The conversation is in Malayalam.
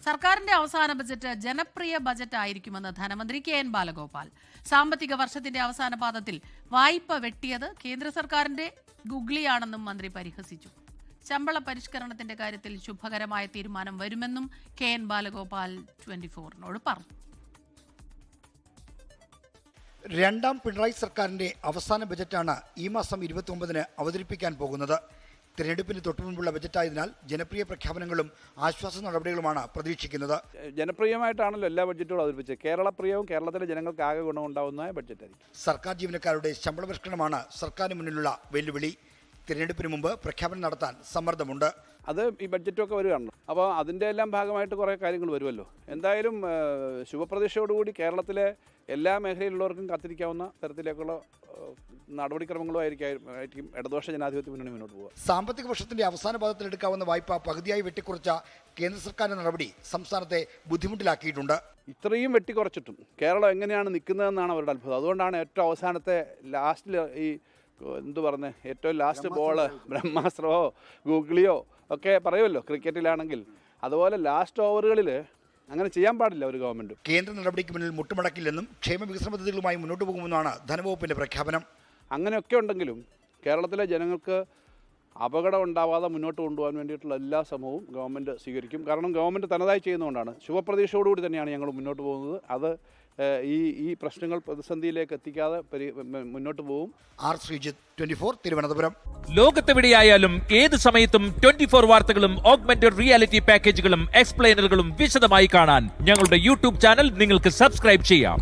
സർക്കാരിന്റെ അവസാന ബജറ്റ് ജനപ്രിയ ബജറ്റ് ആയിരിക്കുമെന്ന് ധനമന്ത്രി കെ.എൻ. ബാലഗോപാൽ. സാമ്പത്തിക വർഷത്തിന്റെ അവസാന പാദത്തിൽ വായ്പ വെട്ടിയത് കേന്ദ്ര സർക്കാരിന്റെ ഗുഗ്ലിയാണെന്നും മന്ത്രി പരിഹസിച്ചു. ശമ്പള പരിഷ്കരണത്തിന്റെ കാര്യത്തിൽ ശുഭകരമായ തീരുമാനം വരുമെന്നും കെ.എൻ. ബാലഗോപാൽ 24-നോട് പറഞ്ഞു. രണ്ടാം പിണറായി സർക്കാരിന്റെ അവസാന ബജറ്റാണ് ഈ മാസം 29-ന് അവതരിപ്പിക്കാൻ പോകുന്നത്. തിരഞ്ഞെടുപ്പിന് തൊട്ടുമുൻപുള്ള ബജറ്റായതിനാൽ ജനപ്രിയ പ്രഖ്യാപനങ്ങളും ആശ്വാസ നടപടികളുമാണ് പ്രതീക്ഷിക്കുന്നത്. ജനപ്രിയമായിട്ടാണല്ലോ എല്ലാ ബഡ്ജറ്റുകളും അവതരിപ്പിച്ചത്. കേരളപ്രിയവും കേരളത്തിലെ ജനങ്ങൾക്ക് ആകെ ഗുണമുണ്ടാവുന്ന ബഡ്ജറ്റായിരിക്കും. സർക്കാർ ജീവനക്കാരുടെ ശമ്പള പരിഷ്കരണമാണ് സർക്കാരിന് മുന്നിലുള്ള വെല്ലുവിളി. തിരഞ്ഞെടുപ്പിന് മുമ്പ് പ്രഖ്യാപനം നടത്താൻ സമ്മർദ്ദമുണ്ട്. അത് ഈ ബഡ്ജറ്റൊക്കെ വരുവാണല്ലോ. അപ്പോൾ അതിൻ്റെ എല്ലാം ഭാഗമായിട്ട് കുറേ കാര്യങ്ങൾ വരുമല്ലോ. എന്തായാലും ശുഭപ്രതീക്ഷയോടുകൂടി കേരളത്തിലെ എല്ലാ മേഖലയിലുള്ളവർക്കും കാത്തിരിക്കാവുന്ന തരത്തിലേക്കുള്ള നടപടിക്രമങ്ങളുമായിരിക്കും ഇടതുപക്ഷ ജനാധിപത്യ മുന്നണി മുന്നോട്ട് പോകുക. സാമ്പത്തിക വർഷത്തിന്റെ അവസാന പാദത്തിൽ എടുക്കാവുന്ന വായ്പ പകുതിയായി വെട്ടിക്കുറച്ച കേന്ദ്ര സർക്കാരിന്റെ നടപടി സംസ്ഥാനത്തെ ബുദ്ധിമുട്ടിലാക്കിയിട്ടുണ്ട്. ഇത്രയും വെട്ടിക്കുറച്ചിട്ടും കേരളം എങ്ങനെയാണ് നിൽക്കുന്നതെന്നാണ് അവരുടെ അത്ഭുതം. അതുകൊണ്ടാണ് ഏറ്റവും അവസാനത്തെ ലാസ്റ്റിൽ ഈ ഏറ്റവും ലാസ്റ്റ് ബോള് ബ്രഹ്മാസ്ത്രമോ ഗൂഗിളിയോ ഒക്കെ പറയുമല്ലോ ക്രിക്കറ്റിലാണെങ്കിൽ, അതുപോലെ ലാസ്റ്റ് ഓവറുകളിൽ അങ്ങനെ ചെയ്യാൻ പാടില്ല ഒരു ഗവൺമെൻറ്. കേന്ദ്ര നടപടിക്ക് മുന്നിൽ മുട്ടുമടക്കില്ലെന്നും ക്ഷേമ വികസന പദ്ധതികളുമായി മുന്നോട്ട് പോകുമെന്നാണ് ധനവകുപ്പിന്റെ പ്രഖ്യാപനം. അങ്ങനെയൊക്കെ ഉണ്ടെങ്കിലും കേരളത്തിലെ ജനങ്ങൾക്ക് അപകടം ഉണ്ടാവാതെ മുന്നോട്ട് കൊണ്ടുപോകാൻ വേണ്ടിയിട്ടുള്ള എല്ലാ ശ്രമവും ഗവൺമെൻറ് സ്വീകരിക്കും. കാരണം ഗവൺമെൻറ് തനതായി ചെയ്യുന്നതുകൊണ്ടാണ്. ശുഭപ്രതീക്ഷയോടുകൂടി തന്നെയാണ് ഞങ്ങൾ മുന്നോട്ട് പോകുന്നത്. അത് ഈ പ്രശ്നങ്ങൾ പ്രതിസന്ധിയിലേക്ക് എത്തിക്കാതെ മുന്നോട്ട് പോകും. ആർ ശ്രീജിത്ത്, 24, തിരുവനന്തപുരം. ലോകത്തെവിടെയായാലും ഏത് സമയത്തും 24 വാർത്തകളും ഓഗ്മെന്റഡ് റിയാലിറ്റി പാക്കേജുകളും എക്സ്പ്ലെയിനറുകളും വിശദമായി കാണാൻ ഞങ്ങളുടെ യൂട്യൂബ് ചാനൽ നിങ്ങൾക്ക് സബ്സ്ക്രൈബ് ചെയ്യാം.